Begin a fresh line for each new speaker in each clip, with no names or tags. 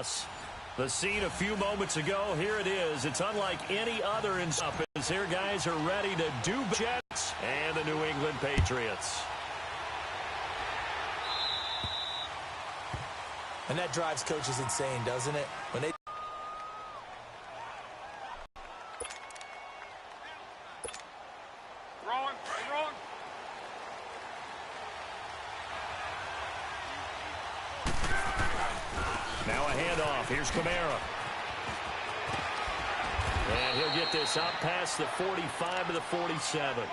pass. The scene a few moments ago, here it is. It's unlike any other in as here guys are ready to do Jets and the New England Patriots.
And that drives coaches insane, doesn't it? When they
wrong.
Now a handoff. Here's Kamara. And he'll get this up past the 45 to the 47.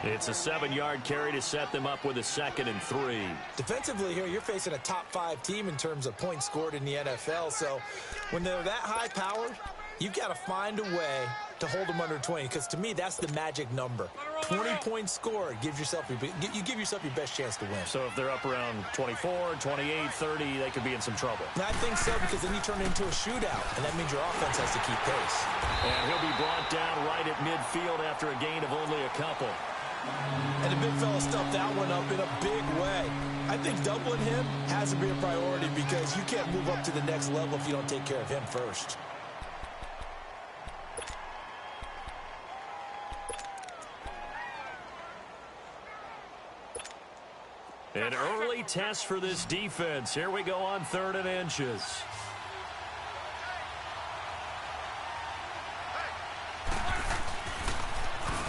It's a 7-yard carry to set them up with a 2nd and 3.
Defensively here, you're facing a top-5 team in terms of points scored in the NFL. So when they're that high-powered, you've got to find a way to hold them under 20. Because to me, that's the magic number. 20 points scored. You give yourself your best chance to win.
So if they're up around 24, 28, 30, they could be in some trouble.
I think so, because then you turn it into a shootout, and that means your offense has to keep pace.
And he'll be brought down right at midfield after a gain of only a couple.
And the big fella stuffed that one up in a big way. I think doubling him has to be a priority because you can't move up to the next level if you don't take care of him first.
An early test for this defense. Here we go on 3rd and inches.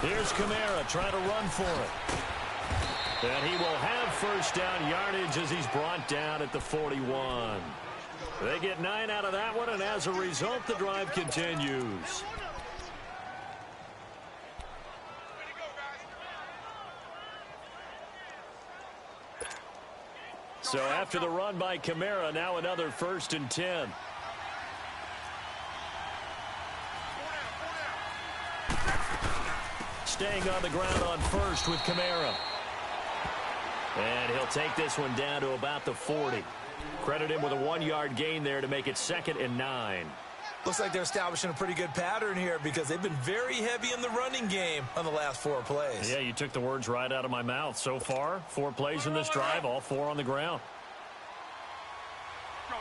Here's Kamara trying to run for it. And he will have first down yardage as he's brought down at the 41. They get 9 out of that one, and as a result, the drive continues. So after the run by Kamara, now another 1st and 10. Staying on the ground on 1st with Kamara. And he'll take this one down to about the 40. Credit him with a 1-yard gain there to make it 2nd and 9.
Looks like they're establishing a pretty good pattern here because they've been very heavy in the running game on the last 4 plays.
Yeah, you took the words right out of my mouth. So far, 4 plays in this drive, all 4 on the ground.
Go.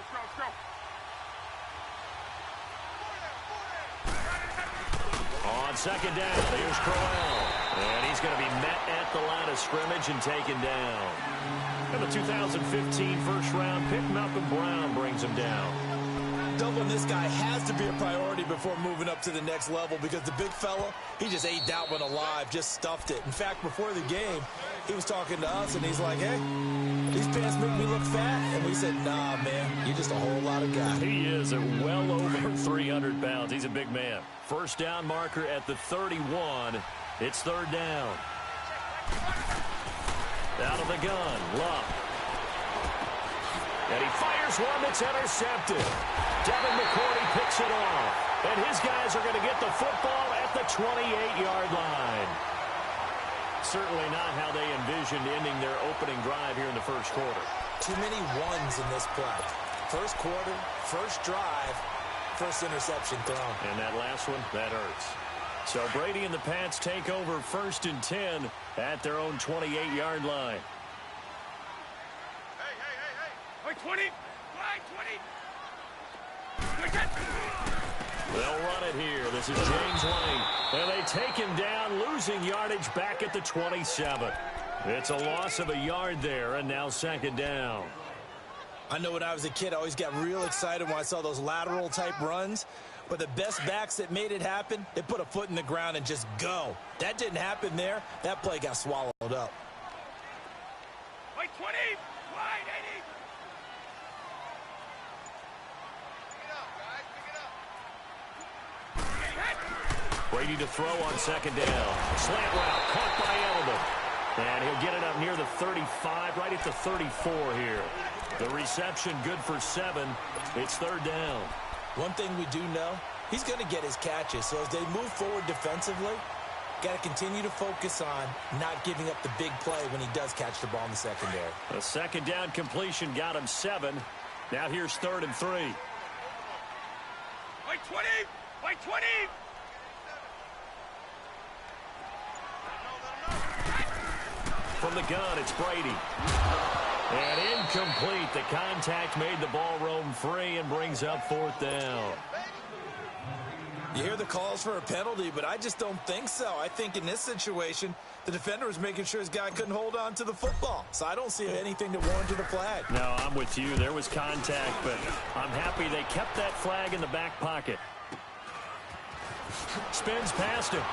On 2nd down, here's Crowell. And he's going to be met at the line of scrimmage and taken down. And the 2015 first-round pick, Malcolm Brown, brings him down.
Doubling this guy has to be a priority before moving up to the next level because the big fella, he just ate that one alive, just stuffed it. In fact, before the game, he was talking to us, and he's like, hey, these pants make me look fat. And we said, nah, man, you're just a whole lot of guy.
He is at well over 300 pounds. He's a big man. First down marker at the 31. It's 3rd down. Out of the gun, Love. And he fires one that's intercepted. Devin McCourty picks it off. And his guys are going to get the football at the 28-yard line. Certainly not how they envisioned ending their opening drive here in the first quarter.
Too many ones in this play. First quarter, first drive, first interception thrown.
And that last one, that hurts. So Brady and the Pats take over 1st and 10 at their own 28-yard line.
Hey. 20.
They'll run it here. This is James White. And they take him down, losing yardage back at the 27. It's a loss of a yard there, and now 2nd down.
I know when I was a kid, I always got real excited when I saw those lateral-type runs. But the best backs that made it happen, they put a foot in the ground and just go. That didn't happen there. That play got swallowed up.
Wide 20. Wide 80.
Brady to throw on 2nd down. Slant route caught by Edelman. And he'll get it up near the 35, right at the 34 here. The reception good for 7. It's 3rd down.
One thing we do know, he's going to get his catches. So as they move forward defensively, got to continue to focus on not giving up the big play when he does catch the ball in the secondary.
A 2nd down completion got him 7. Now here's 3rd and 3.
Wide 20. Wide 20.
From the gun, it's Brady. And incomplete. The contact made the ball roam free and brings up fourth down.
You hear the calls for a penalty, but I just don't think so. I think in this situation, the defender was making sure his guy couldn't hold on to the football. So I don't see anything that warranted a flag.
No, I'm with you. There was contact, but I'm happy they kept that flag in the back pocket. Spins past him.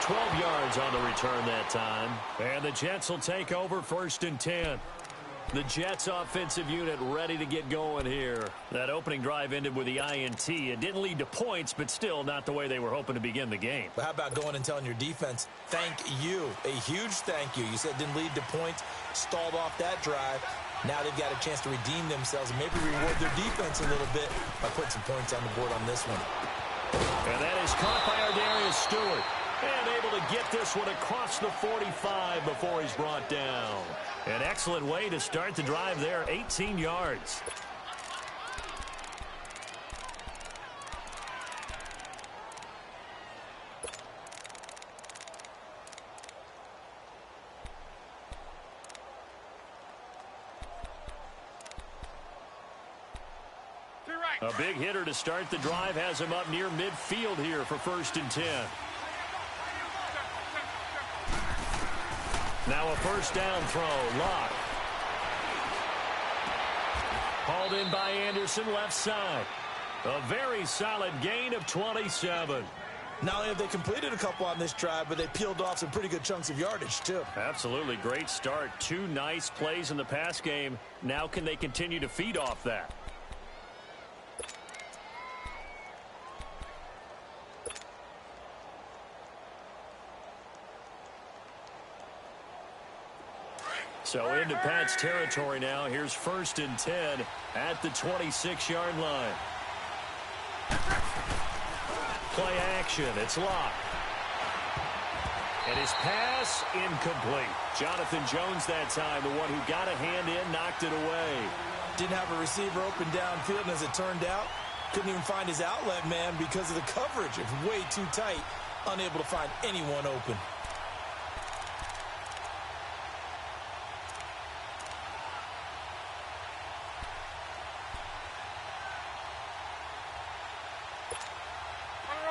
12 yards on the return that time. And the Jets will take over 1st and 10. The Jets offensive unit ready to get going here. That opening drive ended with the INT. It didn't lead to points, but still not the way they were hoping to begin the game.
But how about going and telling your defense, thank you, a huge thank you. You said it didn't lead to points, stalled off that drive. Now they've got a chance to redeem themselves and maybe reward their defense a little bit by putting some points on the board on this one.
And that is caught by Ardarius Stewart. And able to get this one across the 45 before he's brought down. An excellent way to start the drive there, 18 yards. A big hitter to start the drive has him up near midfield here for 1st and 10. Now a first down throw. Locke. Hauled in by Anderson, left side. A very solid gain of 27.
Not only have they completed a couple on this drive, but they peeled off some pretty good chunks of yardage, too.
Absolutely. Great start. 2 nice plays in the pass game. Now can they continue to feed off that? So into Pat's territory now. Here's 1st and 10 at the 26-yard line. Play action. It's Locke. And his pass incomplete. Jonathan Jones that time, the one who got a hand in, knocked it away.
Didn't have a receiver open downfield, and as it turned out, couldn't even find his outlet man because of the coverage. It was way too tight, unable to find anyone open.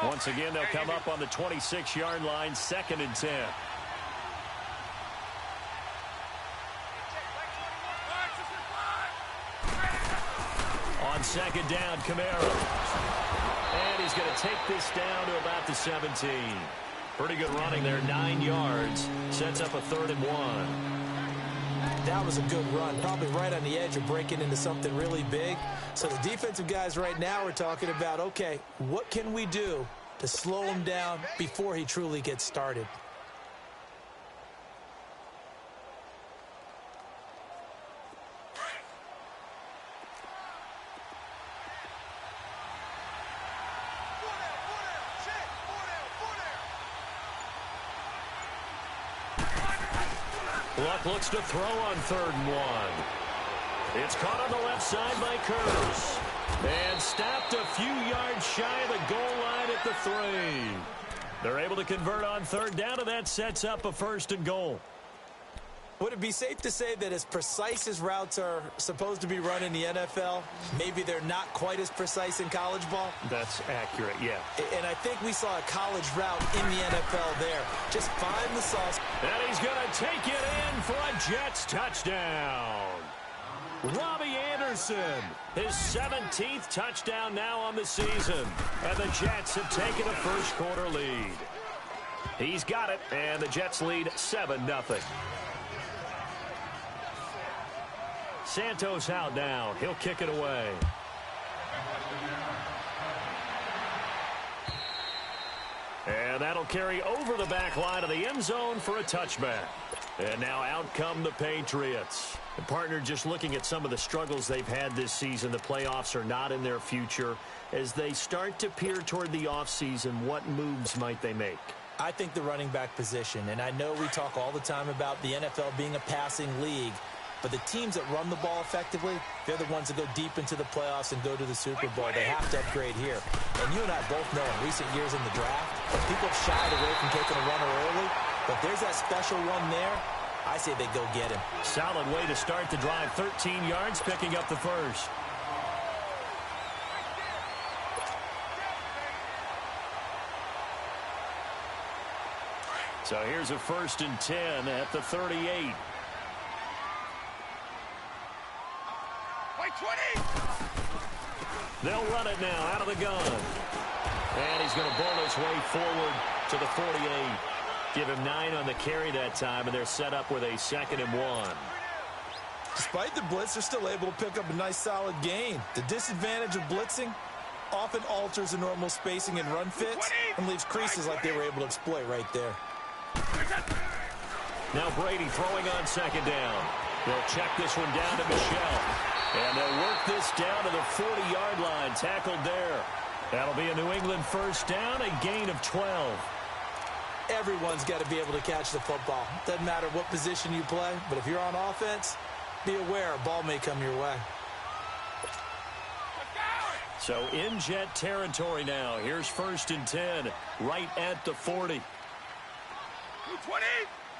Once again, they'll come up on the 26-yard line, 2nd and 10. On 2nd down, Kamara. And he's going to take this down to about the 17. Pretty good running there, 9 yards. Sets up a 3rd and 1.
That was a good run, probably right on the edge of breaking into something really big. So the defensive guys right now are talking about, okay, what can we do to slow him down before he truly gets started?
Luck looks to throw on 3rd and 1. It's caught on the left side by Curtis. And stopped a few yards shy of the goal line at the 3. They're able to convert on 3rd down, and that sets up a 1st and goal.
Would it be safe to say that as precise as routes are supposed to be run in the NFL, maybe they're not quite as precise in college ball?
That's accurate, yeah.
And I think we saw a college route in the NFL there. Just find the sauce.
And he's going to take it in for a Jets touchdown. Robbie Anderson, his 17th touchdown now on the season. And the Jets have taken a first-quarter lead. He's got it, and the Jets lead 7-0. Santos out now. He'll kick it away. And that'll carry over the back line of the end zone for a touchback. And now out come the Patriots. And partner, just looking at some of the struggles they've had this season, the playoffs are not in their future. As they start to peer toward the offseason, what moves might they make?
I think the running back position, and I know we talk all the time about the NFL being a passing league, but the teams that run the ball effectively, they're the ones that go deep into the playoffs and go to the Super Bowl. They have to upgrade here. And you and I both know in recent years in the draft, people have shied away from taking a runner early, but there's that special one there. I say they go get him.
Solid way to start the drive. 13 yards, picking up the first. So here's a 1st and 10 at the 38.
Wait, 20!
They'll run it now out of the gun. And he's going to bowl his way forward to the 48. Give him 9 on the carry that time, and they're set up with a 2nd and 1.
Despite the blitz, they're still able to pick up a nice, solid gain. The disadvantage of blitzing often alters the normal spacing and run fits and leaves creases like they were able to exploit right there.
Now Brady throwing on 2nd down. They'll check this one down to Michelle. And they'll work this down to the 40-yard line. Tackled there. That'll be a New England 1st down, a gain of 12.
Everyone's got to be able to catch the football. Doesn't matter what position you play, but if you're on offense, be aware a ball may come your way.
So in Jet territory now. Here's 1st and 10, right at the 40.
220!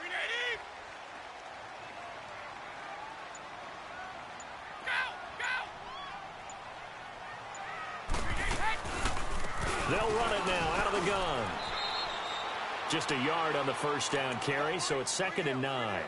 380! Go! Go!
They'll run it now out of the gun. Just a yard on the 1st down carry, so it's 2nd and 9.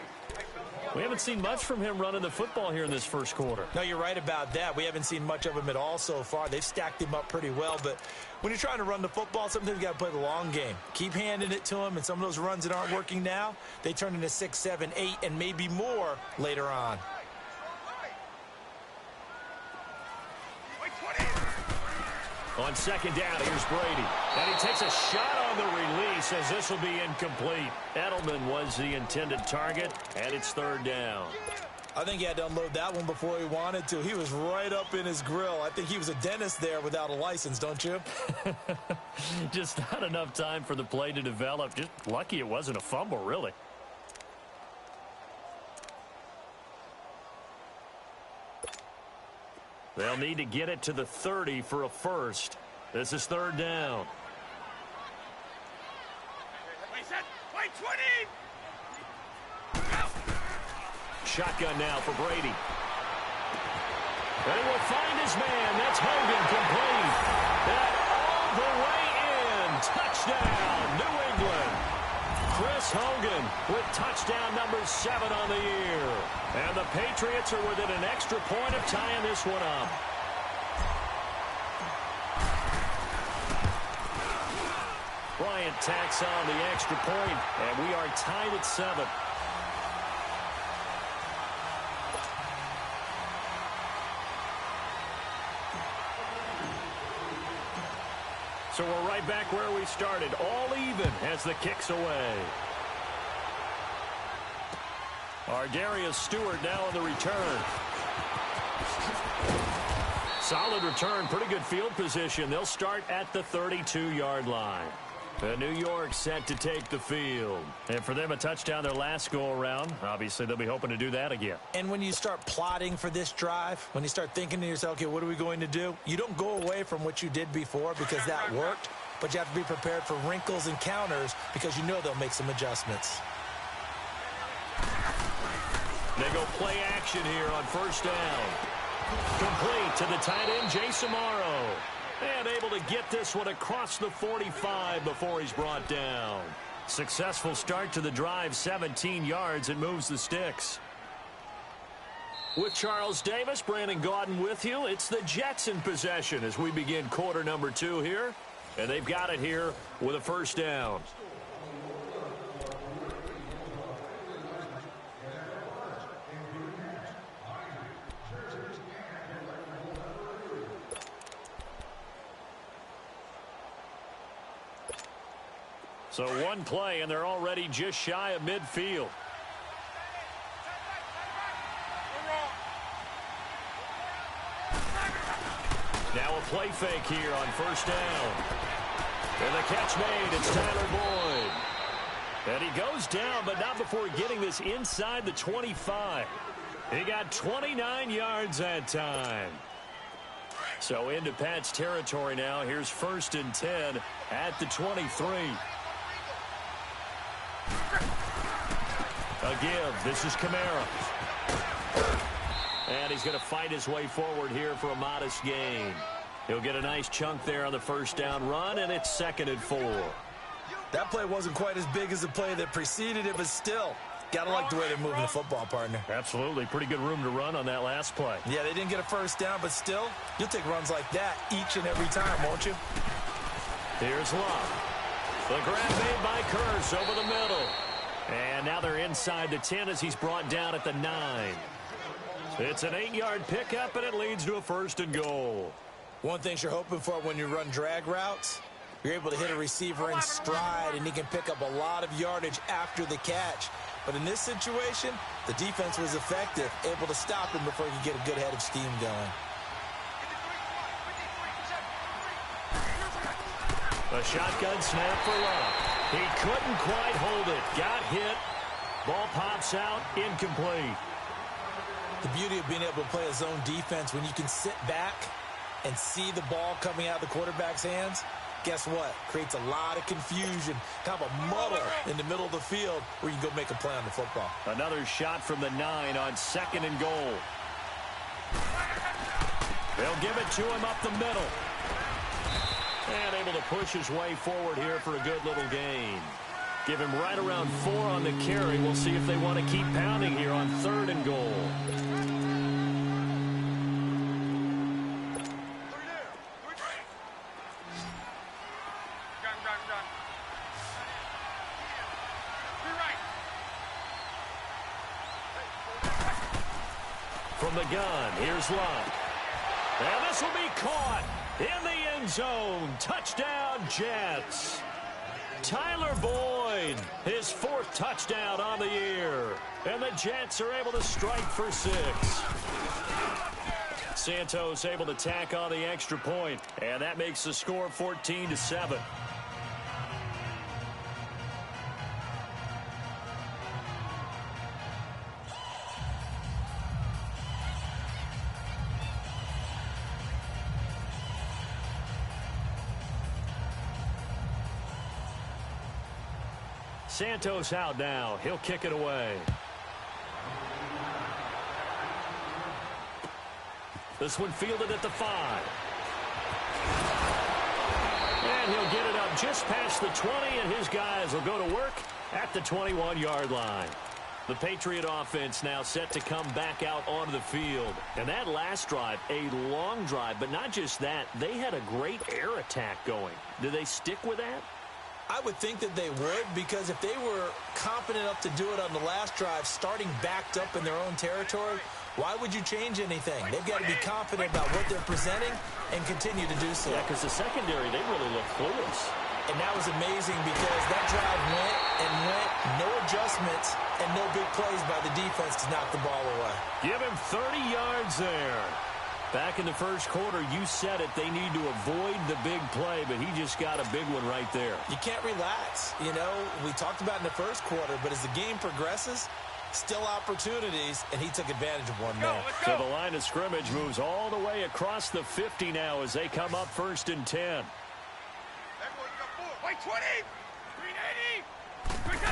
We haven't seen much from him running the football here in this first quarter.
No, you're right about that. We haven't seen much of him at all so far. They've stacked him up pretty well, but when you're trying to run the football, sometimes you got to play the long game. Keep handing it to him, and some of those runs that aren't working now, they turn into 6, 7, 8, and maybe more later on.
On 2nd down, here's Brady. And he takes a shot on the release as this will be incomplete. Edelman was the intended target, and it's 3rd down.
I think he had to unload that one before he wanted to. He was right up in his grill. I think he was a dentist there without a license, don't you?
Just not enough time for the play to develop. Just lucky it wasn't a fumble, really. They'll need to get it to the 30 for a first. This is 3rd down.
Wait, 20!
Shotgun now for Brady. They will find his man. That's Hogan, complete. That all the way in. Touchdown, New England. Chris Hogan with touchdown number 7 on the year. And the Patriots are within an extra point of tying this one up. Bryant tacks on the extra point, and we are tied at 7. So we're right back where we started, all even as the kick's away. Darius Stewart now on the return. Solid return, pretty good field position. They'll start at the 32-yard line. New York set to take the field. And for them, a touchdown their last go-around. Obviously, they'll be hoping to do that again.
And when you start plotting for this drive, when you start thinking to yourself, okay, what are we going to do? You don't go away from what you did before because that worked, but you have to be prepared for wrinkles and counters because you know they'll make some adjustments.
They go play action here on 1st down. Complete to the tight end, Jason Morrow. And able to get this one across the 45 before he's brought down. Successful start to the drive, 17 yards, and moves the sticks. With Charles Davis, Brandon Gaudin with you. It's the Jets in possession as we begin quarter number 2 here. And they've got it here with a 1st down. So one play, and they're already just shy of midfield. Now a play fake here on 1st down. And the catch made, it's Tyler Boyd. And he goes down, but not before getting this inside the 25. He got 29 yards that time. So into Pat's territory now. Here's 1st and 10 at the 23. A give. This is Kamara. And he's going to fight his way forward here for a modest gain. He'll get a nice chunk there on the first down run, and it's 2nd and 4.
That play wasn't quite as big as the play that preceded it, but still, got to like the way they're moving the football, partner.
Absolutely. Pretty good room to run on that last play.
Yeah, they didn't get a first down, but still, you'll take runs like that each and every time, won't you?
Here's Love. The grab made by Curse over the middle. And now they're inside the 10 as he's brought down at the 9. It's an 8-yard pickup, and it leads to a 1st and goal.
One thing you're hoping for when you run drag routes, you're able to hit a receiver in stride, and he can pick up a lot of yardage after the catch. But in this situation, the defense was effective, able to stop him before he could get a good head of steam going.
A shotgun snap for Love. He couldn't quite hold it. Got hit. Ball pops out. Incomplete.
The beauty of being able to play a zone defense when you can sit back and see the ball coming out of the quarterback's hands, guess what? Creates a lot of confusion, kind of a muddle in the middle of the field where you can go make a play on the football.
Another shot from the 9 on 2nd and goal. They'll give it to him up the middle. And able to push his way forward here for a good little gain. Give him right around 4 on the carry. We'll see if they want to keep pounding here on 3rd and goal. From the gun, here's Love. And this will be caught in the end zone. Touchdown, Jets. Tyler Boyd, his 4th touchdown on the year. And the Jets are able to strike for 6. Santos able to tack on the extra point, and that makes the score 14-7. Santos out now. He'll kick it away. This one fielded at the 5. And he'll get it up just past the 20, and his guys will go to work at the 21-yard line. The Patriot offense now set to come back out onto the field. And that last drive, a long drive, but not just that, they had a great air attack going. Do they stick with that?
I would think that they would, because if they were confident enough to do it on the last drive, starting backed up in their own territory, why would you change anything? They've got to be confident about what they're presenting and continue to do so.
Yeah, because the secondary, they really look clueless.
And that was amazing because that drive went and went, no adjustments, and no big plays by the defense to knock the ball away.
Give him 30 yards there. Back in the first quarter, you said it, they need to avoid the big play, but he just got a big one right there.
You can't relax. You know, we talked about in the first quarter, but as the game progresses, still opportunities, and he took advantage of one there.
So the line of scrimmage moves all the way across the 50 now as they come up 1st and 10.
Wait, 20! 380!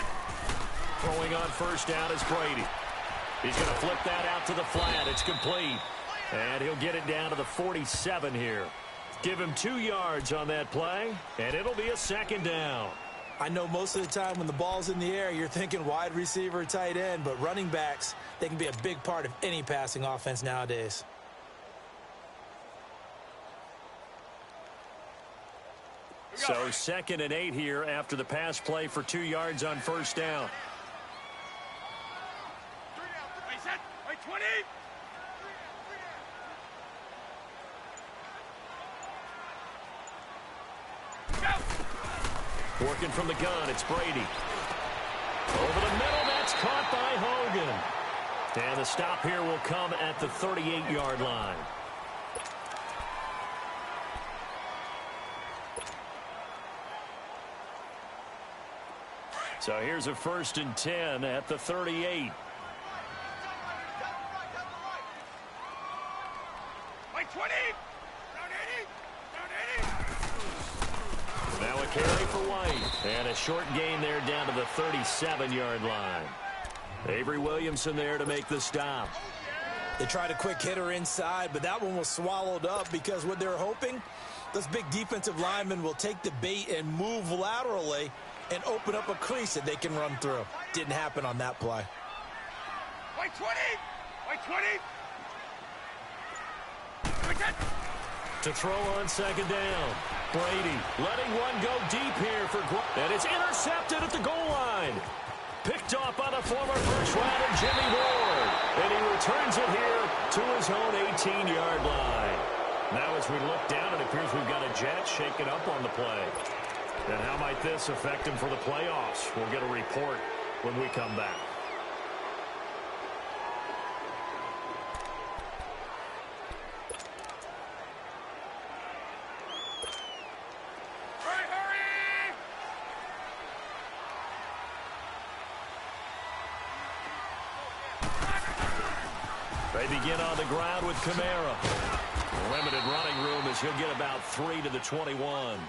Throwing on first down is Brady. He's going to flip that out to the flat. It's complete. And he'll get it down to the 47 here. Give him 2 yards on that play, and it'll be a 2nd down.
I know most of the time when the ball's in the air, you're thinking wide receiver, tight end, but running backs, they can be a big part of any passing offense nowadays.
So 2nd and 8 here after the pass play for 2 yards on first down.
Wait, set! Wait, 20!
Working from the gun, it's Brady. Over the middle, that's caught by Hogan. And the stop here will come at the 38-yard line. So here's a 1st and 10 at the 38.
Wait, 20! Down 80! Down 80!
Now a carry for White. And a short gain there down to the 37-yard line. Avery Williamson there to make the stop.
They tried a quick hitter inside, but that one was swallowed up because what they're hoping, those big defensive linemen will take the bait and move laterally and open up a crease that they can run through. Didn't happen on that play.
White 20! White 20! White 10!
To throw on second down. Brady letting one go deep here for and it's intercepted at the goal line. Picked off by the former first-rounder Jimmy Ward. And he returns it here to his own 18-yard line. Now as we look down, it appears we've got a Jet shaken up on the play. And how might this affect him for the playoffs? We'll get a report when we come back. They begin on the ground with Kamara. Limited running room as he'll get about 3 to the 21.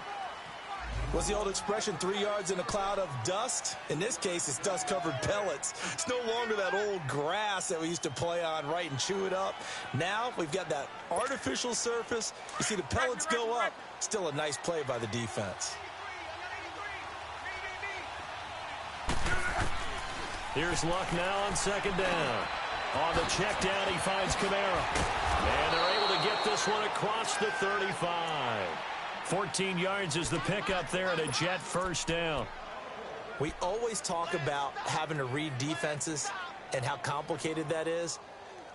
What's the old expression, 3 yards in a cloud of dust? In this case, it's dust-covered pellets. It's no longer that old grass that we used to play on, right, and chew it up. Now we've got that artificial surface. You see the pellets go up. Still a nice play by the defense.
Here's Luck now on second down. On the check down, he finds Kamara. And they're able to get this one across the 35. 14 yards is the pickup there and a Jet first down.
We always talk about having to read defenses and how complicated that is.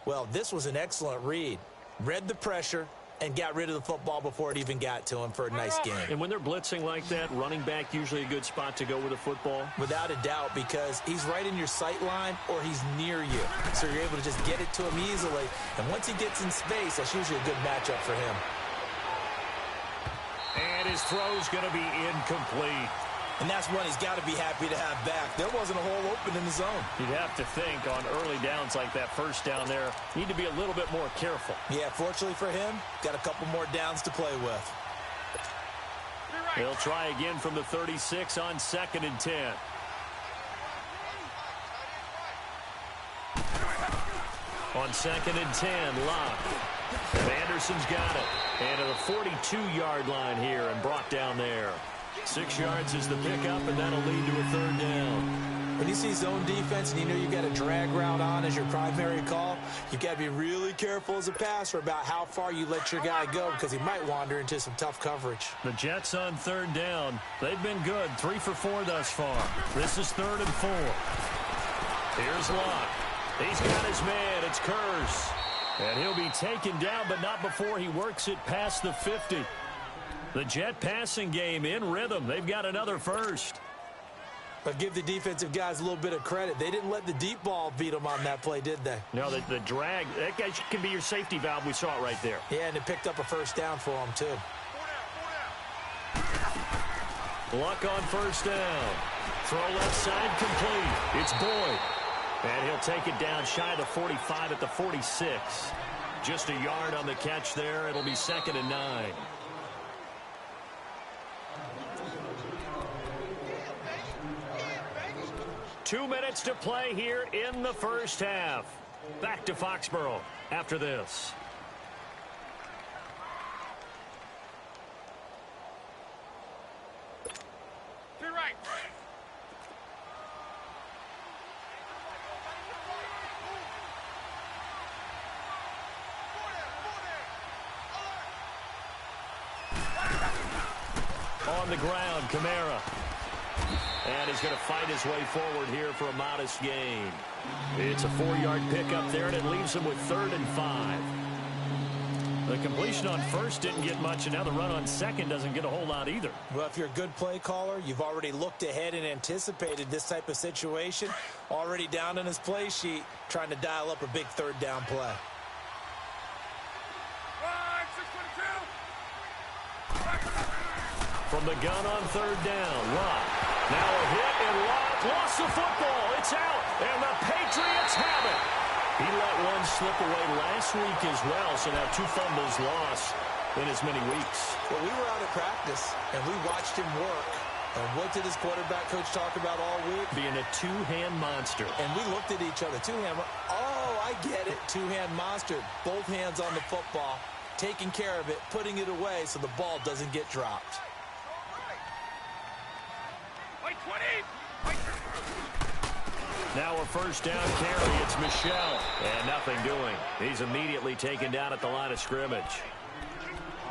Well, this was an excellent read. Read the pressure and got rid of the football before it even got to him for a nice game.
And when they're blitzing like that, running back usually a good spot to go with the football?
Without a doubt, because he's right in your sight line or he's near you. So you're able to just get it to him easily. And once he gets in space, that's usually a good matchup for him.
And his throw's going to be incomplete.
And that's one he's got to be happy to have back. There wasn't a hole open in the zone.
You'd have to think on early downs like that first down there, need to be a little bit more careful.
Yeah, fortunately for him, got a couple more downs to play with.
He'll try again from the 36 on 2nd and 10. On 2nd and 10, Locke. And Anderson's got it. And to the 42-yard line here and brought down there. 6 yards is the pickup, and that'll lead to a 3rd down.
When you see zone defense and you know you got a drag route on as your primary call, you got to be really careful as a passer about how far you let your guy go because he might wander into some tough coverage.
The Jets on 3rd down. They've been good, 3 for 4 thus far. This is 3rd and 4. Here's Locke. He's got his man. It's Kurz. And he'll be taken down, but not before he works it past the 50. The Jet passing game in rhythm. They've got another first.
But give the defensive guys a little bit of credit. They didn't let the deep ball beat them on that play, did they?
No, the drag, that guy can be your safety valve. We saw it right there.
Yeah, and it picked up a first down for them, too.
Luck on first down. Throw left side complete. It's Boyd. And he'll take it down shy of the 45 at the 46. Just a yard on the catch there. It'll be 2nd and 9. Two minutes to play here in the first half. Back to Foxborough after this.
To your right.
On the ground, Kamara. And he's going to fight his way forward here for a modest gain. It's a 4-yard pickup there, and it leaves him with 3rd and 5. The completion on first didn't get much, and now the run on second doesn't get a whole lot either.
Well, if you're a good play caller, you've already looked ahead and anticipated this type of situation. Already down on his play sheet, trying to dial up a big 3rd down play.
622.
From the gun on 3rd down, Locke. Now a hit, and Locke lost the football. It's out, and the Patriots have it. He let one slip away last week as well, so now 2 fumbles lost in as many weeks.
Well, we were out of practice, and we watched him work. And what did his quarterback coach talk about all week?
Being a two-hand monster.
And we looked at each other. Two-hand. Oh, I get it. Two-hand monster. Both hands on the football, taking care of it, putting it away so the ball doesn't get dropped.
Wait, 20. Wait.
Now a first down carry. It's Michel. And nothing doing. He's immediately taken down at the line of scrimmage.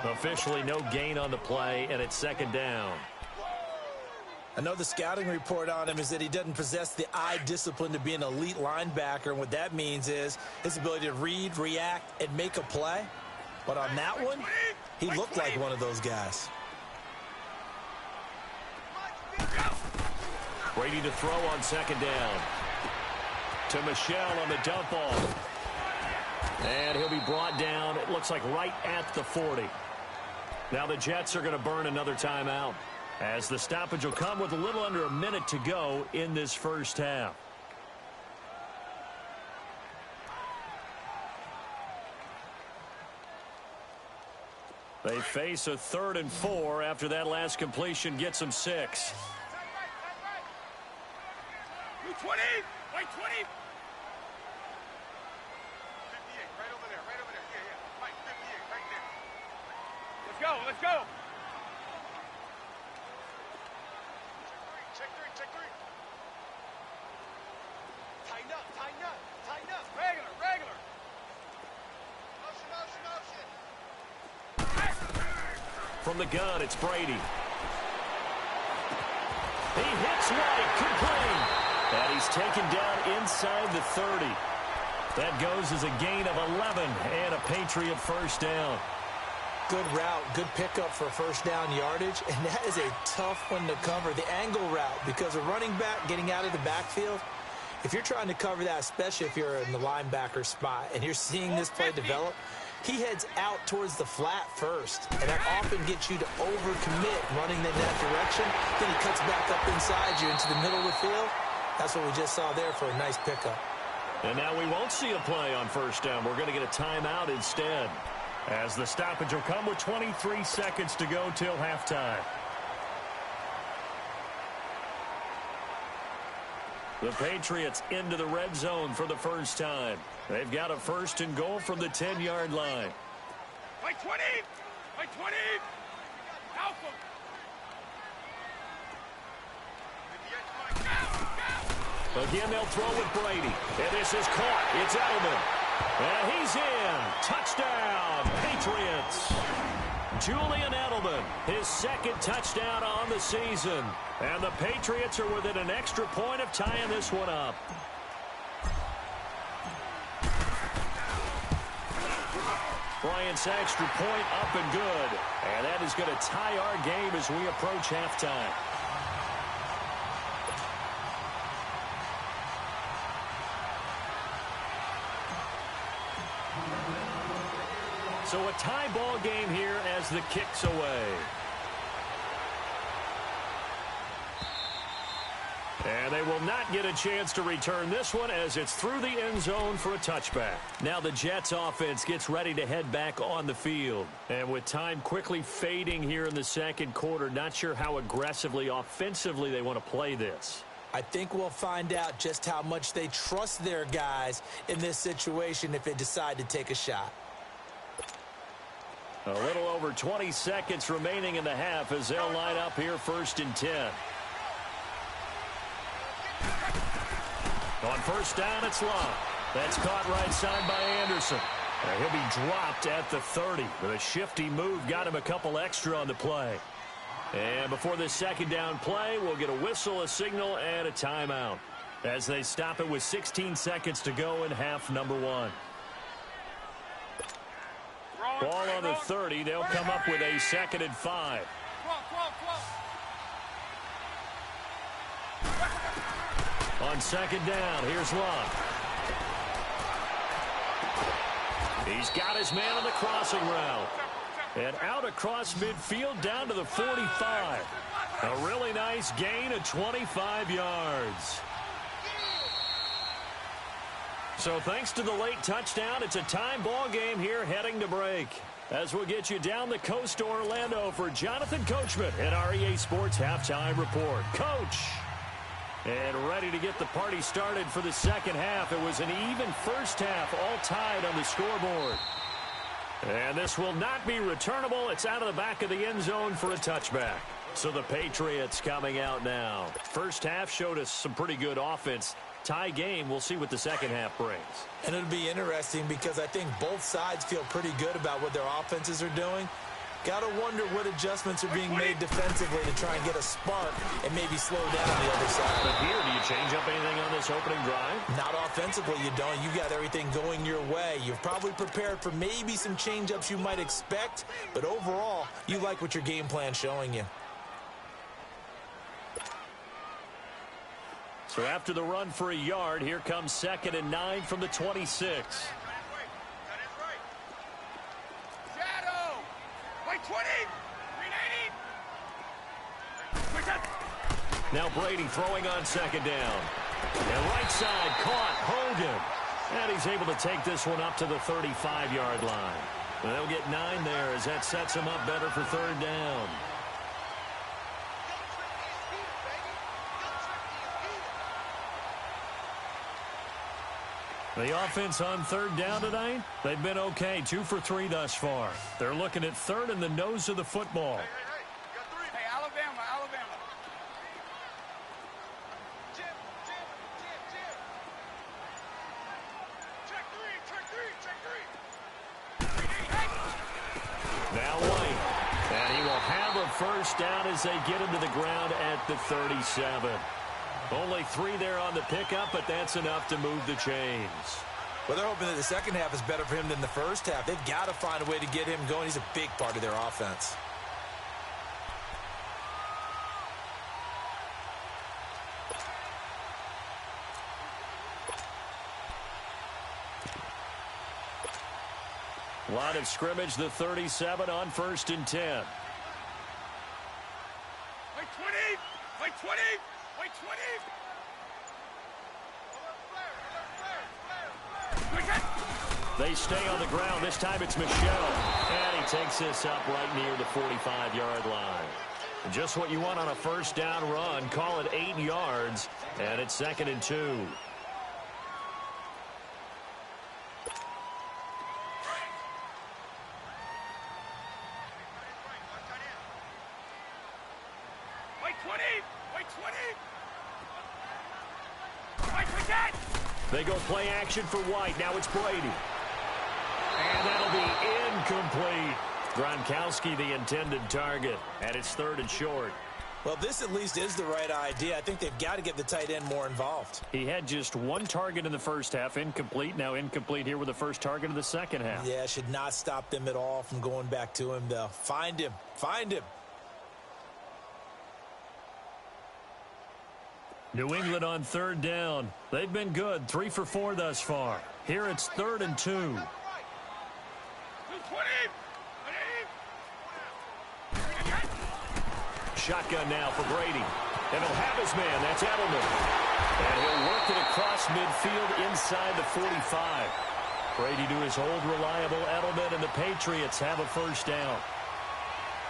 Officially no gain on the play, and it's second down.
Another scouting report on him is that he doesn't possess the eye discipline to be an elite linebacker. And what that means is his ability to read, react, and make a play. But on that one, he looked like one of those guys.
Brady to throw on second down. To Michel on the dump off. And he'll be brought down, it looks like right at the 40. Now the Jets are going to burn another timeout, as the stoppage will come with a little under a minute to go in this first half. They face a 3rd and 4 after that last completion gets them 6.
You 20. Wait, 20. 58, right over there, right over there. Yeah. Mike, 58, right there. Let's go, let's go. Check three. Tighten up. Regular. Motion.
From the gun, it's Brady. He hits White, complete. And he's taken down inside the 30. That goes as a gain of 11 and a Patriot first down.
Good route, good pickup for first down yardage, and that is a tough one to cover. The angle route, because a running back getting out of the backfield, if you're trying to cover that, especially if you're in the linebacker spot and you're seeing this play develop, he heads out towards the flat first, and that often gets you to overcommit running in that direction. Then he cuts back up inside you into the middle of the field. That's what we just saw there for a nice pickup.
And now we won't see a play on first down. We're going to get a timeout instead, as the stoppage will come with 23 seconds to go till halftime. The Patriots into the red zone for the first time. They've got a 1st and goal from the 10-yard line.
Wait, 20. Help him.
Again, they'll throw with Brady. And this is caught. It's Edelman. And he's in. Touchdown, Patriots. Julian Edelman, his 2nd touchdown on the season. And the Patriots are within an extra point of tying this one up. Bryant's extra point up and good. And that is going to tie our game as we approach halftime. So a tie ball game here as the kick's away. And they will not get a chance to return this one as it's through the end zone for a touchback. Now the Jets offense gets ready to head back on the field. And with time quickly fading here in the second quarter, not sure how aggressively, offensively they want to play this.
I think we'll find out just how much they trust their guys in this situation if they decide to take a shot.
A little over 20 seconds remaining in the half as they'll line up here 1st and 10. On first down, it's Love. That's caught right side by Anderson. And he'll be dropped at the 30. With a shifty move, got him a couple extra on the play. And before this second down play, we'll get a whistle, a signal, and a timeout, as they stop it with 16 seconds to go in half number 1. Ball on the 30. They'll come up with a 2nd and 5. On second down, here's Love. He's got his man on the crossing route. And out across midfield down to the 45. A really nice gain of 25 yards. So thanks to the late touchdown, it's a time ball game here heading to break. as we'll get you down the coast to Orlando for Jonathan Coachman at our EA Sports Halftime Report. Coach, and ready to get the party started for the second half. It was an even first half, all tied on the scoreboard. And this will not be returnable. It's out of the back of the end zone for a touchback. So the Patriots coming out now. First half showed us some pretty good offense. Tie game, we'll see what the second half brings.
And it'll be interesting because I think both sides feel pretty good about what their offenses are doing. Got to wonder what adjustments are being made defensively to try and get a spark and maybe slow down on the other side.
But here, do you change up anything on this opening drive?
Not offensively, you don't. You got everything going your way. You've probably prepared for maybe some change-ups you might expect, but overall, you like what your game plan's showing you.
So after the run for a yard, here comes 2nd and 9 from the 26. Now Brady throwing on 2nd down. And right side caught Hogan. And he's able to take this one up to the 35-yard line. They'll get 9 there as that sets him up better for 3rd down. The offense on 3rd down tonight, they've been okay. 2 for 3 thus far. They're looking at 3rd in the nose of the football.
Hey, Alabama. Jim. Check three.
Now White. And he will have a first down as they get him to the ground at the 37. Only 3 there on the pickup, but that's enough to move the chains.
Well, they're hoping that the second half is better for him than the first half. They've got to find a way to get him going. He's a big part of their offense.
Line of scrimmage, the 37 on 1st and 10.
Wait 20.
They stay on the ground. This time it's Michelle. And he takes this up right near the 45-yard line. Just what you want on a first down run. Call it 8 yards. And it's 2nd and 2.
Wait 20.
They go play action for White. Now it's Brady. And that'll be incomplete. Gronkowski, the intended target. And it's 3rd and short.
Well, this at least is the right idea. I think they've got to get the tight end more involved.
He had just 1 target in the first half. Incomplete. Now incomplete here with the first target of the second half.
Yeah, should not stop them at all from going back to him, though. Find him.
New England on 3rd down. They've been good. 3 for 4 thus far. Here it's 3rd and 2. Shotgun now for Brady. And he'll have his man. That's Edelman. And he'll work it across midfield inside the 45. Brady to his old reliable Edelman, and the Patriots have a first down.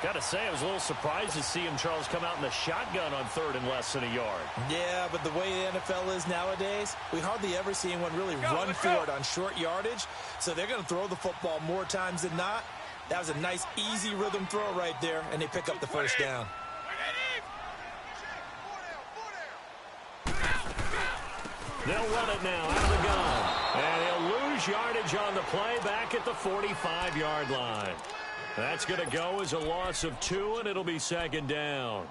Got to say, I was a little surprised to see him, Charles, come out in the shotgun on 3rd and less than a yard.
Yeah, but the way the NFL is nowadays, we hardly ever see anyone really run for it on short yardage. So they're going to throw the football more times than not. That was a nice, easy rhythm throw right there, and they pick up the first down.
They'll run it now out of the gun. And he'll lose yardage on the play back at the 45-yard line. That's going to go as a loss of 2, and it'll be 2nd down.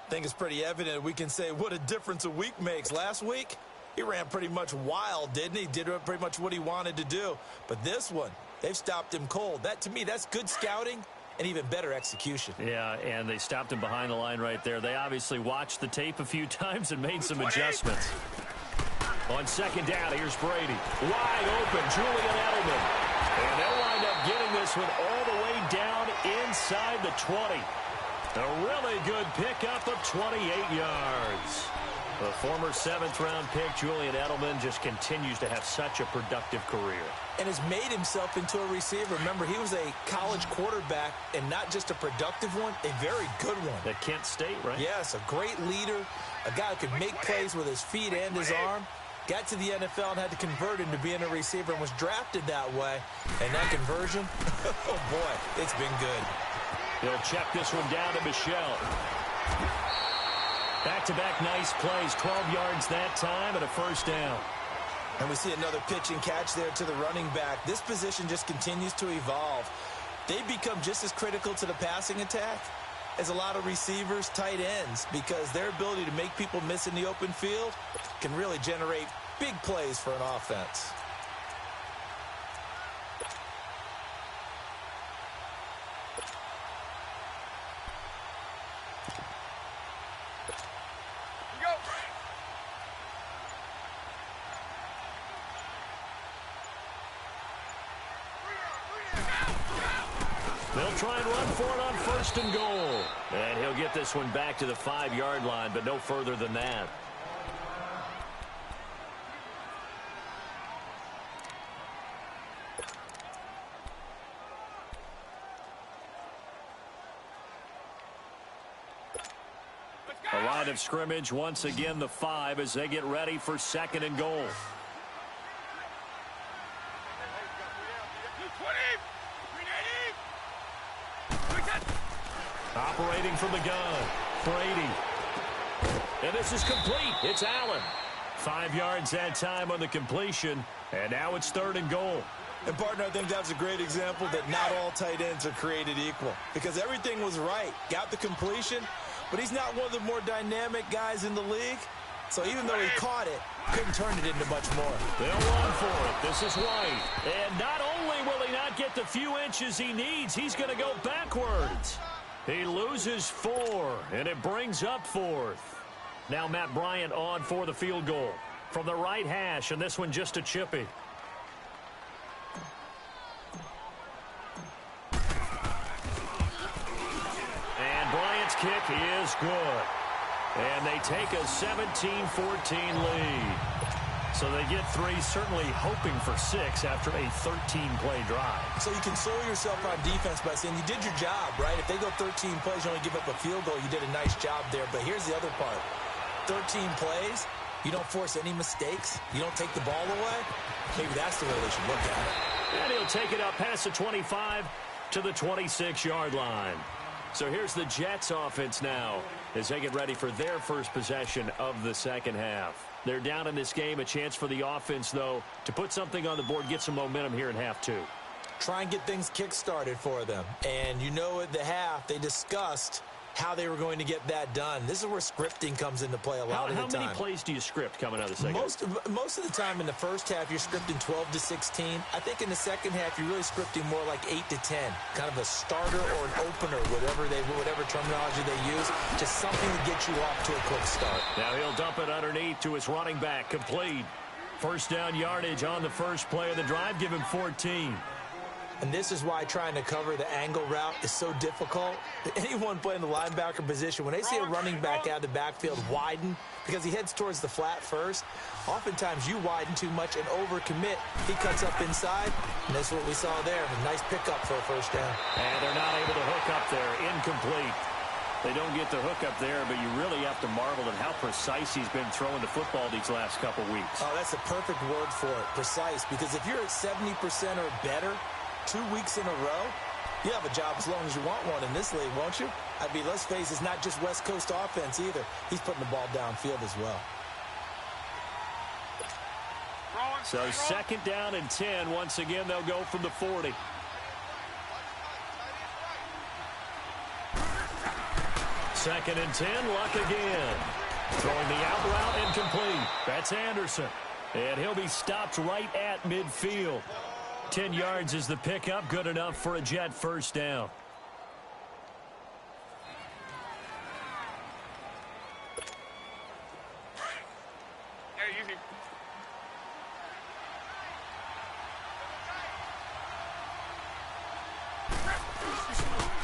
I think it's pretty evident we can say what a difference a week makes. Last week, he ran pretty much wild, didn't he? Did pretty much what he wanted to do. But this one, they've stopped him cold. That, to me, that's good scouting and even better execution.
Yeah, and they stopped him behind the line right there. They obviously watched the tape a few times and made some adjustments. On 2nd down, here's Brady. Wide open, Julian Edelman. And they'll wind up getting this one all the way down inside the 20. A really good pickup of 28 yards. The former 7th-round pick, Julian Edelman, just continues to have such a productive career.
And has made himself into a receiver. Remember, he was a college quarterback, and not just a productive one, a very good one.
At Kent State, right?
Yes, a great leader, a guy who could make plays with his feet and his arm. Got to the NFL and had to convert into being a receiver and was drafted that way. And that conversion, oh boy, it's been good.
He'll check this one down to Michelle. Back-to-back nice plays, 12 yards that time and a first down.
And we see another pitch and catch there to the running back. This position just continues to evolve. They become just as critical to the passing attack as a lot of receivers, tight ends, because their ability to make people miss in the open field can really generate big plays for an offense.
They'll try and run for it on 1st and goal. And he'll get this one back to the 5-yard line, but no further than that. A line of scrimmage, once again the 5 as they get ready for 2nd and goal. Operating from the gun, Brady. And this is complete. It's Allen. 5 yards that time on the completion, and now it's 3rd and goal.
And, partner, I think that's a great example that not all tight ends are created equal, because everything was right. Got the completion, but he's not one of the more dynamic guys in the league. So even though he caught it, couldn't turn it into much more.
They'll run for it. This is White. And not only will he not get the few inches he needs, he's going to go backwards. He loses 4, and it brings up 4th. Now Matt Bryant on for the field goal from the right hash, and this one just a chippy. And Bryant's kick is good. And they take a 17-14 lead. So they get 3, certainly hoping for 6 after a 13-play drive.
So you console yourself on defense by saying you did your job, right? If they go 13 plays, you only give up a field goal, you did a nice job there. But here's the other part. 13 plays, you don't force any mistakes, you don't take the ball away. Maybe that's the way they should look at it.
And he'll take it up past the 25 to the 26-yard line. So here's the Jets offense now as they get ready for their first possession of the second half. They're down in this game. A chance for the offense, though, to put something on the board, get some momentum here in half 2.
Try and get things kick-started for them. And you know at the half, they discussed how they were going to get that done. This is where scripting comes into play a lot of the time.
How many plays do you script coming out of the second half?
Most of the time in the first half, you're scripting 12 to 16. I think in the second half, you're really scripting more like 8 to 10. Kind of a starter or an opener, whatever terminology they use. Just something to get you off to a quick start.
Now he'll dump it underneath to his running back. Complete. First down yardage on the first play of the drive. Give him 14.
And this is why trying to cover the angle route is so difficult. Anyone playing the linebacker position, when they see a running back out of the backfield widen, because he heads towards the flat first, oftentimes you widen too much and overcommit. He cuts up inside, and that's what we saw there. A nice pickup for a first down.
And they're not able to hook up there. Incomplete. They don't get the hook up there, but you really have to marvel at how precise he's been throwing the football these last couple weeks.
Oh, that's the perfect word for it, precise, because if you're at 70% or better 2 weeks in a row, you have a job as long as you want one in this league, won't you? I mean, let's face it, it's not just West Coast offense either. He's putting the ball downfield as well.
So second down and 10. Once again, they'll go from the 40. Second and 10, Luck again. Throwing the out route incomplete. That's Anderson. And he'll be stopped right at midfield. 10 yards is the pickup. Good enough for a Jet first down.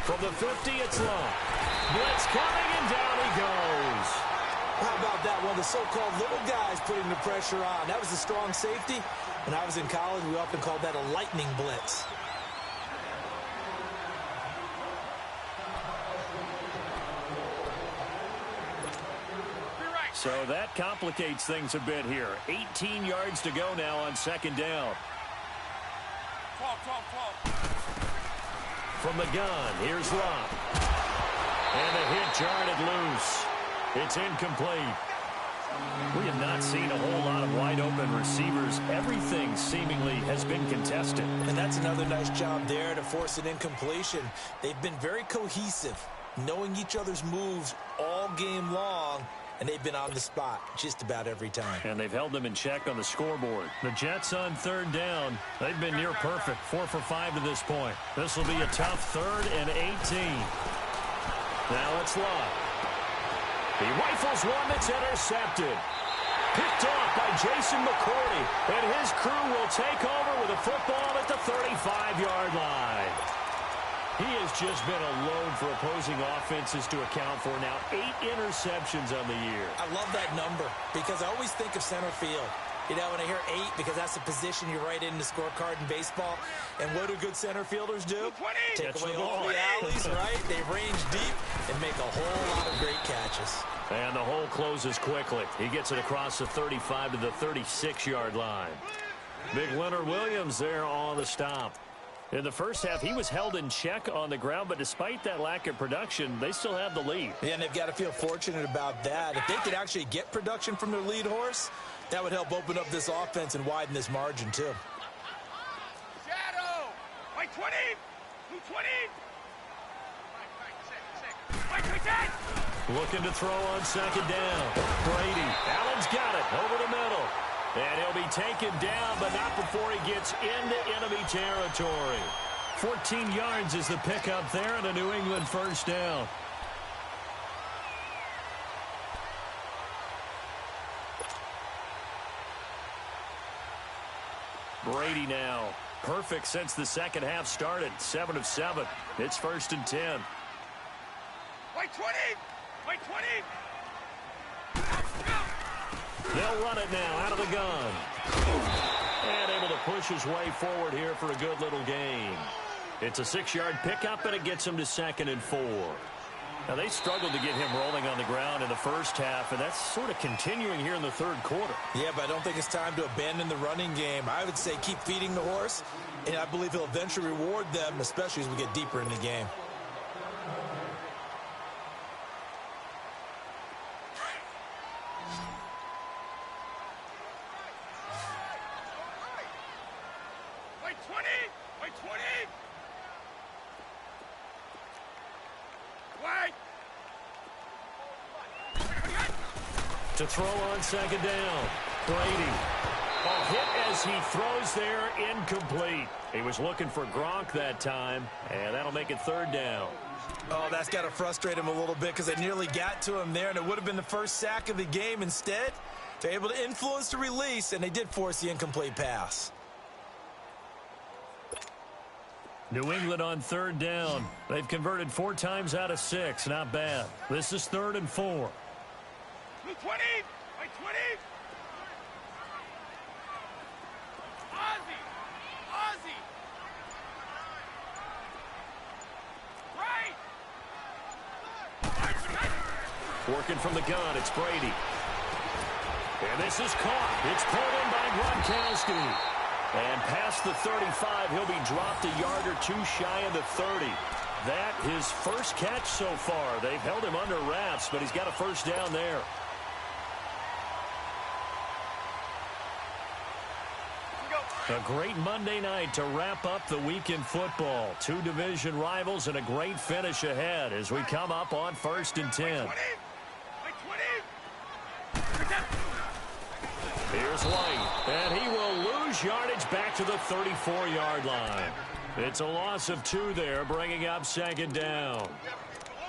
From the 50, it's Long. Blitz coming, and down he goes.
How about that? One of the so-called little guys putting the pressure on. That was a strong safety. When I was in college, we often called that a lightning blitz.
So that complicates things a bit here. 18 yards to go now on second down.
12.
From the gun, here's Lott. And the hit jarred it loose. It's incomplete. We have not seen a whole lot of wide-open receivers. Everything seemingly has been contested.
And that's another nice job there to force an incompletion. They've been very cohesive, knowing each other's moves all game long, and they've been on the spot just about every time.
And they've held them in check on the scoreboard. The Jets on third down. They've been near perfect. 4 for 5 to this point. This will be a tough 3rd and 18. Now it's Lott. He rifles one that's intercepted. Picked off by Jason McCourty. And his crew will take over with a football at the 35-yard line. He has just been a load for opposing offenses to account for now. 8 interceptions on the year.
I love that number because I always think of center field. You know, when I hear 8, because that's the position you write in the scorecard in baseball. And what do good center fielders do?
20.
Take
Catch
away
the
all
ball.
the alleys, right? They range deep and make a whole lot of great catches.
And the hole closes quickly. He gets it across the 35 to the 36-yard line. Big Leonard Williams there on the stop. In the first half, he was held in check on the ground, but despite that lack of production, they still have the lead.
Yeah, and they've got to feel fortunate about that. If they could actually get production from their lead horse, that would help open up this offense and widen this margin, too.
Shadow. White 20. Blue 20. White 10.
Looking to throw on second down. Brady. Allen's got it over the middle. And he'll be taken down, but not before he gets into enemy territory. 14 yards is the pickup there, and a New England first down. Brady now. Perfect since the second half started. 7 of 7. It's 1st and 10.
White 20. White 20.
They'll run it now out of the gun. And able to push his way forward here for a good little gain. It's a 6-yard pickup, and it gets him to 2nd and 4. Now, they struggled to get him rolling on the ground in the first half, and that's sort of continuing here in the third quarter.
Yeah, but I don't think it's time to abandon the running game. I would say keep feeding the horse, and I believe he'll eventually reward them, especially as we get deeper in the game.
White 20. White 20. White.
To throw on second down. Brady. A hit as he throws there, incomplete. He was looking for Gronk that time, and that'll make it 3rd down.
Oh, that's got to frustrate him a little bit because they nearly got to him there, and it would have been the first sack of the game. Instead, they're able to influence the release, and they did force the incomplete pass.
New England on 3rd down. They've converted 4 times out of 6. Not bad. This is 3rd and 4.
Blue 20. White 20. Ozzy. Ozzy. Right.
Working from the gun, it's Brady. And this is caught. It's pulled in by Gronkowski. And past the 35, he'll be dropped a yard or 2 shy of the 30. That his first catch so far. They've held him under wraps, but he's got a first down there. A great Monday night to wrap up the week in football. 2 division rivals and a great finish ahead as we come up on 1st and 10. Here's White, and he will lose yardage back to the 34-yard line. It's a loss of 2 there, bringing up 2nd down.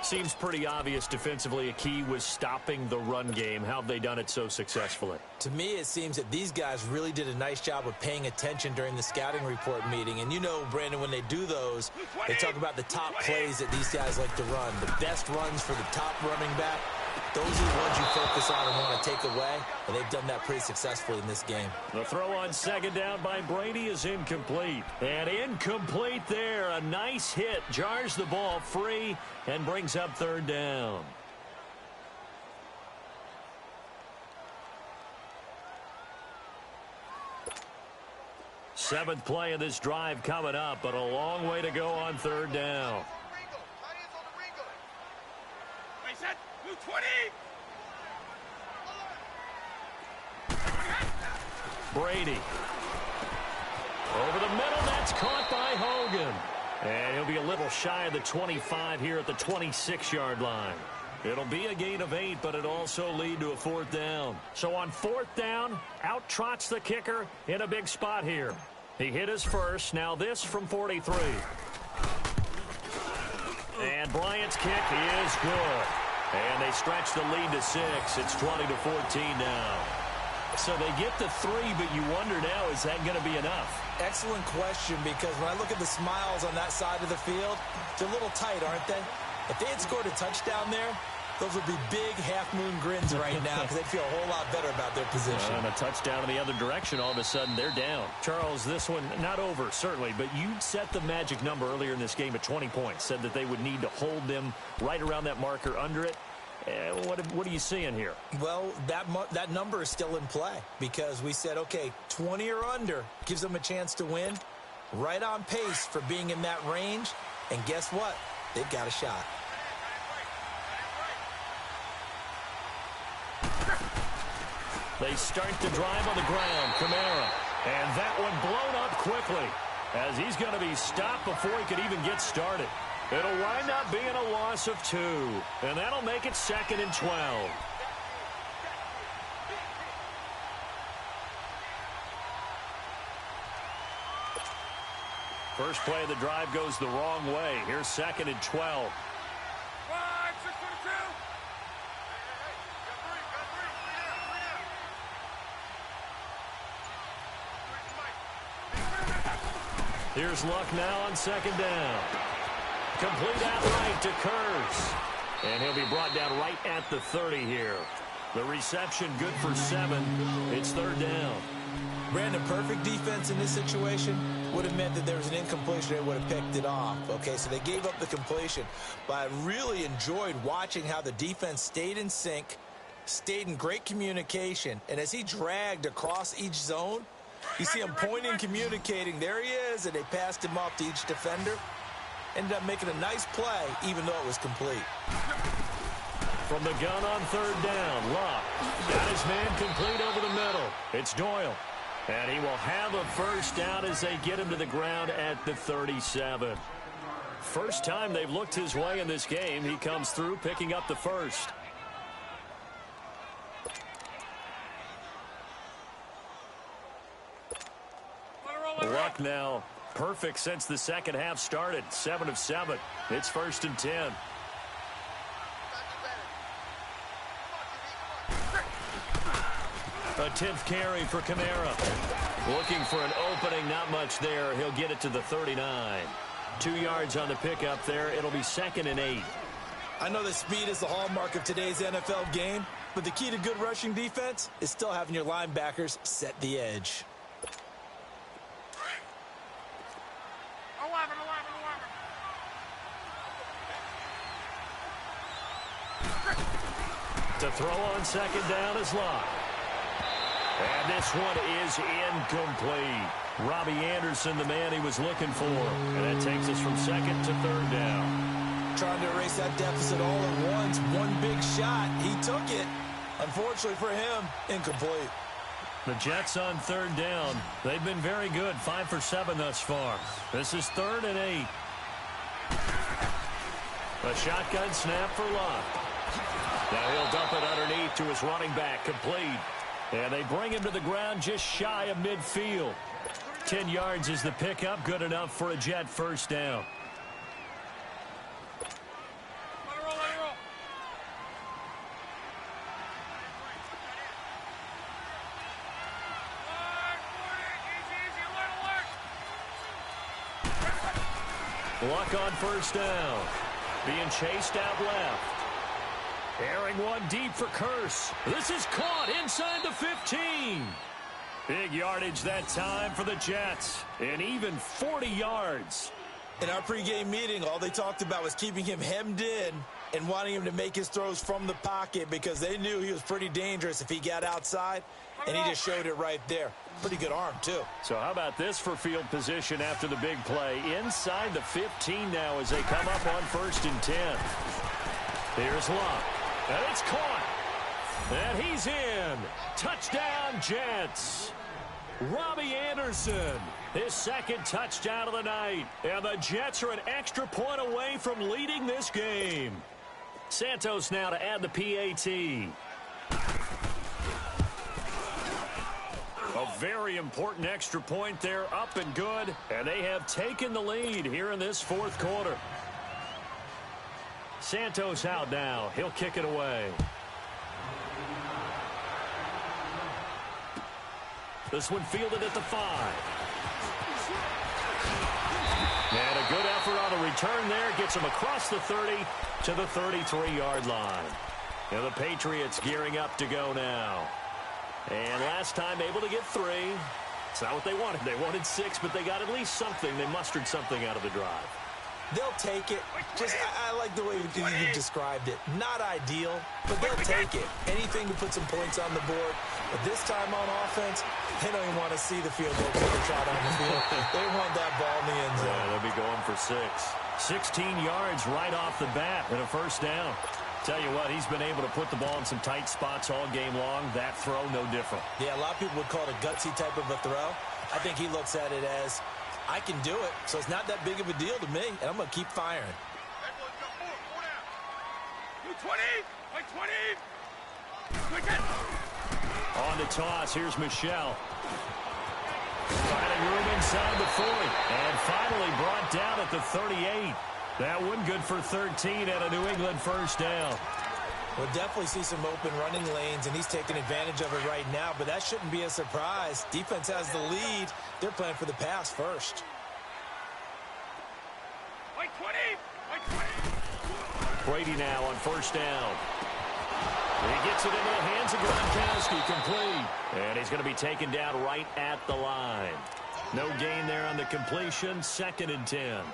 Seems pretty obvious defensively a key was stopping the run game. How have they done it so successfully?
To me, it seems that these guys really did a nice job of paying attention during the scouting report meeting. And you know, Brandon, when they do those, they talk about the top plays that these guys like to run. The best runs for the top running back. Those are the ones you focus on and want to take away, and they've done that pretty successfully in this game.
The throw on second down by Brady is incomplete. And incomplete there. A nice hit. Jars the ball free and brings up third down. Seventh play of this drive coming up, but a long way to go on third down. Brady. Over the middle, that's caught by Hogan. And he'll be a little shy of the 25 here at the 26-yard line. It'll be a gain of 8, but it'll also lead to a fourth down. So on fourth down, out trots the kicker in a big spot here. He hit his first. Now this from 43. And Bryant's kick is good. And they stretch the lead to 6. It's 20-14 now. So they get to 3, but you wonder now, is that going to be enough?
Excellent question, because when I look at the smiles on that side of the field, they're a little tight, aren't they? If they had scored a touchdown there, those would be big half-moon grins right now because they'd feel a whole lot better about their position.
And a touchdown in the other direction, all of a sudden they're down. Charles, this one not over, certainly, but you set the magic number earlier in this game at 20 points, said that they would need to hold them right around that marker under it. What are you seeing here?
Well, that number is still in play because we said, okay, 20 or under gives them a chance to win. Right on pace for being in that range. And guess what? They've got a shot.
They start the drive on the ground. Kamara. And that one blown up quickly as he's going to be stopped before he could even get started. It'll wind up being a loss of 2. And that'll make it 2nd and 12. First play of the drive goes the wrong way. Here's 2nd and 12. Here's Luck now on 2nd down. Complete outright to Kurz. And he'll be brought down right at the 30 here. The reception good for 7. It's 3rd down.
Brandon, perfect defense in this situation would have meant that there was an incompletion. They would have picked it off. Okay, so they gave up the completion. But I really enjoyed watching how the defense stayed in sync, stayed in great communication. And as he dragged across each zone, you see him pointing, communicating. There he is, and they passed him off to each defender. Ended up making a nice play, even though it was complete.
From the gun on 3rd down, Luck got his man complete over the middle. It's Doyle. And he will have a first down as they get him to the ground at the 37. First time they've looked his way in this game. He comes through picking up the first. Luck now perfect since the second half started. 7 of 7. It's 1st and 10. A 10th carry for Kamara. Looking for an opening, not much there. He'll get it to the 39. 2 yards on the pickup there. It'll be 2nd and 8.
I know that speed is the hallmark of today's NFL game, but the key to good rushing defense is still having your linebackers set the edge.
To throw on 2nd down is Luck. And this one is incomplete. Robbie Anderson, the man he was looking for. And that takes us from 2nd to 3rd down.
Trying to erase that deficit all at once. One big shot. He took it. Unfortunately for him, incomplete.
The Jets on 3rd down. They've been very good. 5 for 7 thus far. This is 3rd and 8. A shotgun snap for Luck. Now he'll dump it underneath to his running back. Complete. And they bring him to the ground just shy of midfield. 10 yards is the pickup. Good enough for a Jet first down. Luck on first down. Being chased out left. Airing one deep for Curse. This is caught inside the 15. Big yardage that time for the Jets. And even 40 yards.
In our pregame meeting, all they talked about was keeping him hemmed in and wanting him to make his throws from the pocket because they knew he was pretty dangerous if he got outside, and he just showed it right there. Pretty good arm, too.
So how about this for field position after the big play? Inside the 15 now as they come up on 1st and 10. Here's Luck. And it's caught. And he's in. Touchdown, Jets. Robbie Anderson, his second touchdown of the night. And the Jets are an extra point away from leading this game. Santos now to add the PAT. A very important extra point there, up and good. And they have taken the lead here in this 4th quarter. Santos out now. He'll kick it away. This one fielded at the 5. And a good effort on the return there. Gets him across the 30 to the 33-yard line. And the Patriots gearing up to go now. And last time able to get 3. It's not what they wanted. They wanted 6, but they got at least something. They mustered something out of the drive.
They'll take it. I like the way you described it. Not ideal, but they'll take it. Anything to put some points on the board. But this time on offense, they don't even want to see the field goal kicker trot on the field. They want that ball in the end zone.
Yeah, they'll be going for 6. 16 yards right off the bat and a 1st down. Tell you what, he's been able to put the ball in some tight spots all game long. That throw, no different.
Yeah, a lot of people would call it a gutsy type of a throw. I think he looks at it as, I can do it, so it's not that big of a deal to me, and I'm going to keep firing.
On the toss, here's Michelle. Finding room inside the 40. And finally brought down at the 38. That one good for 13 at a New England 1st down.
We'll definitely see some open running lanes, and he's taking advantage of it right now, but that shouldn't be a surprise. Defense has the lead. They're playing for the pass first.
Brady now on 1st down. He gets it into the hands of Gronkowski, complete. And he's going to be taken down right at the line. No gain there on the completion. 2nd and 10.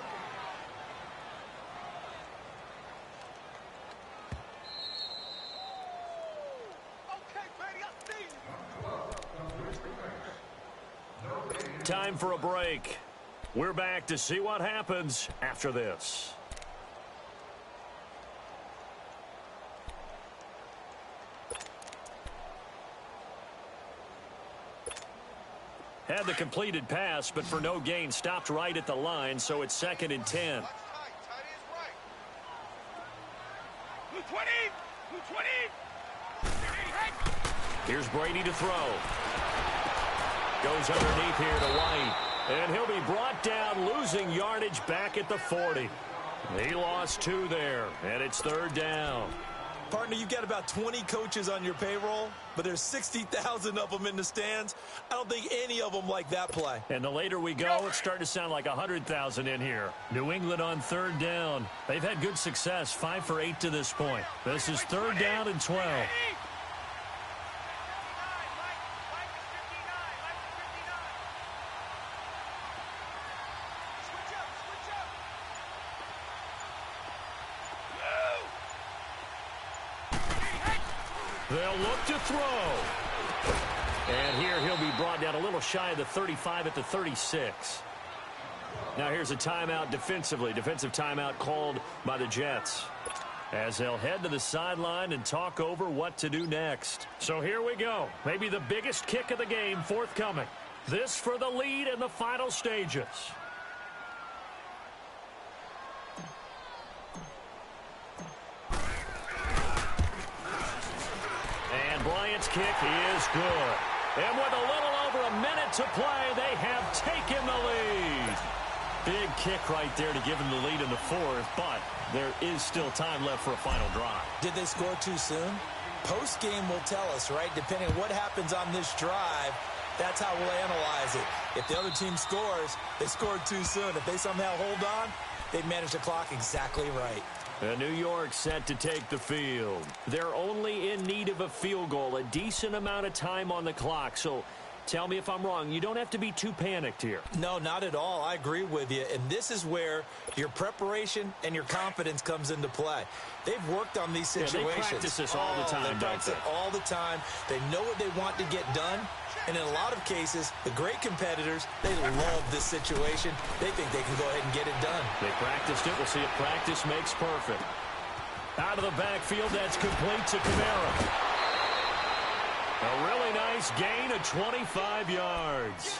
Time for a break. We're back to see what happens after this. Had the completed pass, but for no gain, stopped right at the line, so it's 2nd and 10. Here's Brady to throw. Goes underneath here to White. And he'll be brought down, losing yardage back at the 40. He lost 2 there, and it's 3rd down.
Partner, you've got about 20 coaches on your payroll, but there's 60,000 of them in the stands. I don't think any of them like that play.
And the later we go, it's starting to sound like 100,000 in here. New England on 3rd down. They've had good success, 5 for 8 to this point. This is 3rd down and 12. They'll look to throw. And here he'll be brought down a little shy of the 35 at the 36. Now here's a timeout defensively. Defensive timeout called by the Jets, as they'll head to the sideline and talk over what to do next. So here we go. Maybe the biggest kick of the game forthcoming. This for the lead in the final stages. Bryant's kick is good. And with a little over a minute to play, they have taken the lead. Big kick right there to give them the lead in the 4th, but there is still time left for a final drive.
Did they score too soon? Post-game will tell us, right? Depending on what happens on this drive, that's how we'll analyze it. If the other team scores, they scored too soon. If they somehow hold on, they've managed the clock exactly right.
And New York set to take the field. They're only in need of a field goal, a decent amount of time on the clock. So tell me if I'm wrong. You don't have to be too panicked here.
No, not at all. I agree with you. And this is where your preparation and your confidence comes into play. They've worked on these situations.
They practice this all the time.
They practice it all the time. They know what they want to get done. And in a lot of cases, the great competitors, they love this situation. They think they can go ahead and get it done.
They practiced it. We'll see if practice makes perfect. Out of the backfield, that's complete to Kamara. A really nice gain of 25 yards.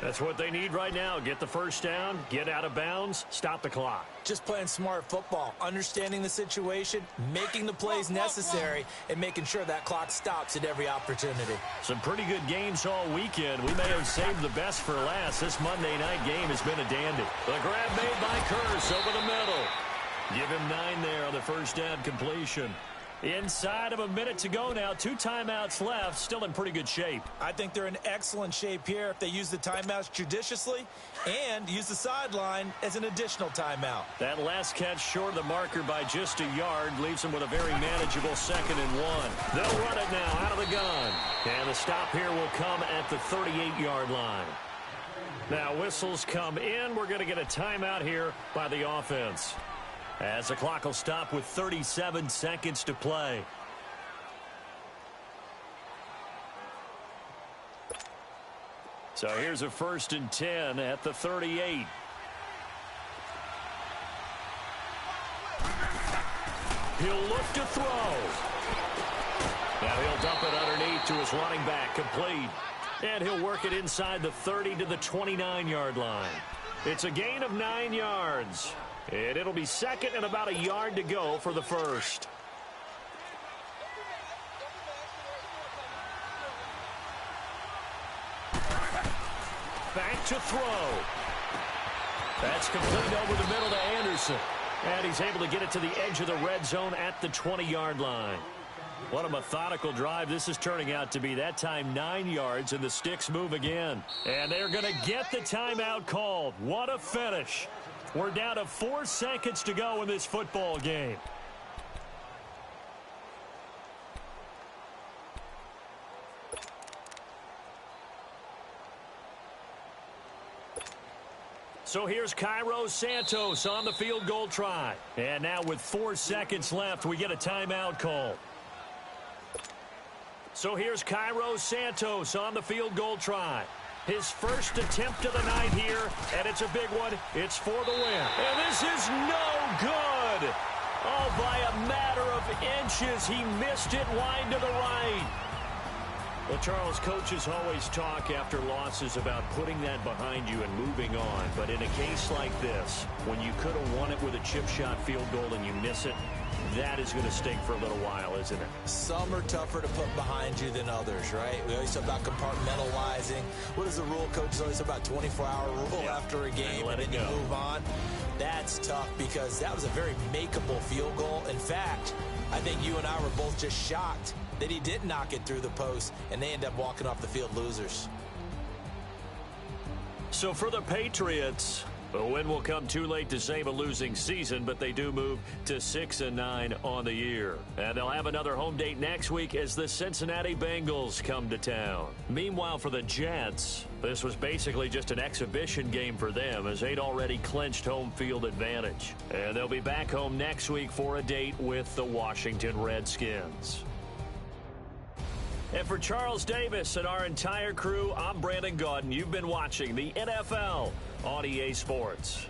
That's what they need right now. Get the first down, get out of bounds, stop the clock.
Just playing smart football, understanding the situation, making the plays necessary, and making sure that clock stops at every opportunity.
Some pretty good games all weekend. We may have saved the best for last. This Monday night game has been a dandy. The grab made by Curse over the middle. Give him 9 there on the first down completion. Inside of a minute to go now. 2 timeouts left. Still in pretty good shape.
I think they're in excellent shape here if they use the timeouts judiciously and use the sideline as an additional timeout.
That last catch short of the marker by just a yard leaves them with a very manageable 2nd and 1. They'll run it now out of the gun. And the stop here will come at the 38-yard line. Now whistles come in. We're going to get a timeout here by the offense, as the clock will stop with 37 seconds to play. So here's a 1st and 10 at the 38. He'll look to throw. Now he'll dump it underneath to his running back, complete. And he'll work it inside the 30 to the 29-yard line. It's a gain of 9 yards. And it'll be 2nd and about a yard to go for the first. Back to throw. That's complete over the middle to Anderson. And he's able to get it to the edge of the red zone at the 20-yard line. What a methodical drive this is turning out to be. That time 9 yards, and the sticks move again. And they're going to get the timeout called. What a finish. We're down to 4 seconds to go in this football game. So here's Cairo Santos on the field goal try. And now with 4 seconds left, we get a timeout call. So here's Cairo Santos on the field goal try. His first attempt of the night here, and it's a big one. It's for the win. And this is no good. Oh, by a matter of inches, he missed it wide to the right. Well, Charles, coaches always talk after losses about putting that behind you and moving on. But in a case like this, when you could have won it with a chip shot field goal and you miss it, that is going to stink for a little while, isn't it?
Some are tougher to put behind you than others, right? We always talk about compartmentalizing. What is the rule? Coaches always talk about 24-hour rule after a game, and then you move on. That's tough because that was a very makeable field goal. In fact, I think you and I were both just shocked that he did knock it through the post, and they end up walking off the field losers.
So for the Patriots, a win will come too late to save a losing season, but they do move to 6-9 on the year. And they'll have another home date next week as the Cincinnati Bengals come to town. Meanwhile, for the Jets, this was basically just an exhibition game for them as they'd already clinched home field advantage. And they'll be back home next week for a date with the Washington Redskins. And for Charles Davis and our entire crew, I'm Brandon Gaudin. You've been watching the NFL on EA Sports.